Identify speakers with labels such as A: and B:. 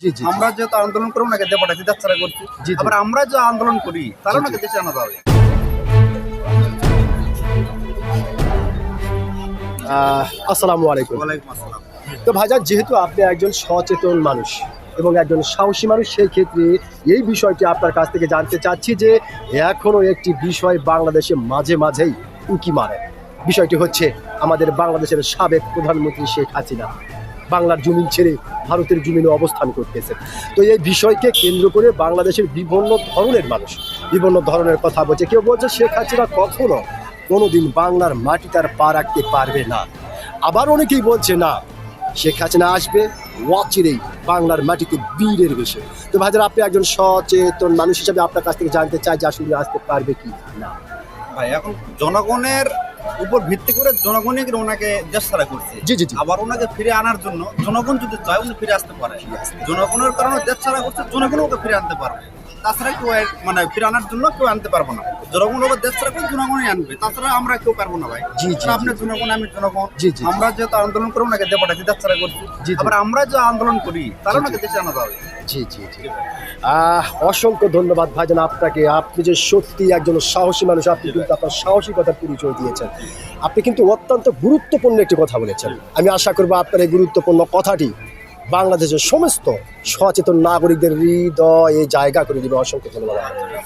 A: জি, জি, জি।
B: আমরা যেহেতু আন্দোলন করে ওনাকে দেবটা দিদার করছি,
A: জি, জি।
B: আবার আমরা যে আন্দোলন করি তাহলে
A: জি, জি।
B: ওনাকে দেশে আনা যাবে।
A: আসসালামু আলাইকুম।
B: ওয়ালাইকুম আসসালাম।
A: তো ভাইজান, যেহেতু আপনি একজন সচেতন মানুষ এবং একজন সাহসী মানুষ, সেই ক্ষেত্রে এই বিষয়টি আপনার কাছ থেকে জানতে চাচ্ছি যে এখনও একটি বিষয় বাংলাদেশে মাঝে মাঝেই উঁকি মারে। বিষয়টি হচ্ছে আমাদের বাংলাদেশের সাবেক প্রধানমন্ত্রী শেখ হাসিনা বাংলার জমিন ছেড়ে ভারতের জমিনে অবস্থান করতেছে। তো এই বিষয়কে কেন্দ্র করে বাংলাদেশের বিভিন্ন ধরনের মানুষ বিভিন্ন ধরনের কথা বলছে। কেউ বলছে শেখ হাসিনা কখনো কোনোদিন বাংলার মাটি তার পা রাখতে পারবে না, আবার অনেকেই বলছে না, শেখ হাসিনা আসবে অচিরেই বাংলার মাটিতে বীরের বেশে। তো ভাইজান, আপনি একজন সচেতন মানুষ হিসাবে আপনার কাছ থেকে জানতে চাই যে আসলে আসতে পারবে কি না।
B: ভাই এখন জনগণের উপর ভিত্তি করে জনগণই কিন্তু ওনাকে দেশ ছাড়া করছে।
A: জি, জি, জি।
B: আবার ওনাকে ফিরে আনার জন্য জনগণ যদি চায় উনি ফিরে আসতে পারে। জনগণের কারণে দেশ ছাড়া করছে, জনগণ ওকে ফিরে আনতে পারবে। তাছাড়া কেউ মানে ফিরে আনার জন্য কেউ আনতে পারবো না। জনগণ ওকে দেশ ছাড়া করে জনগণই আনবে, তাছাড়া আমরা কেউ পারবো না ভাই।
A: জি, জি,
B: আপনি
A: জি।
B: জনগণ, আমি জনগণ।
A: জি, জি, জি।
B: আমরা যেহেতু আন্দোলন করে ওনাকে দেবটা দিদার ছাড়া করছি,
A: জি, জি।
B: আবার আমরা যে আন্দোলন করি তাহলে
A: জি, জি।
B: ওনাকে দেশে আনা যাবে।
A: জি, জি, জি। অসংখ্য ধন্যবাদ ভাইজান আপনাকে। আপনি যে সত্যি একজন সাহসী মানুষ, আপনি কিন্তু আপনার সাহসিকতার পরিচয় দিয়েছেন। আপনি কিন্তু অত্যন্ত গুরুত্বপূর্ণ একটি কথা বলেছেন। আমি আশা করব আপনার এই গুরুত্বপূর্ণ কথাটি বাংলাদেশের সমস্ত সচেতন নাগরিকদের হৃদয়ে জায়গা করে দিবে। অসংখ্য ধন্যবাদ আপনাকে।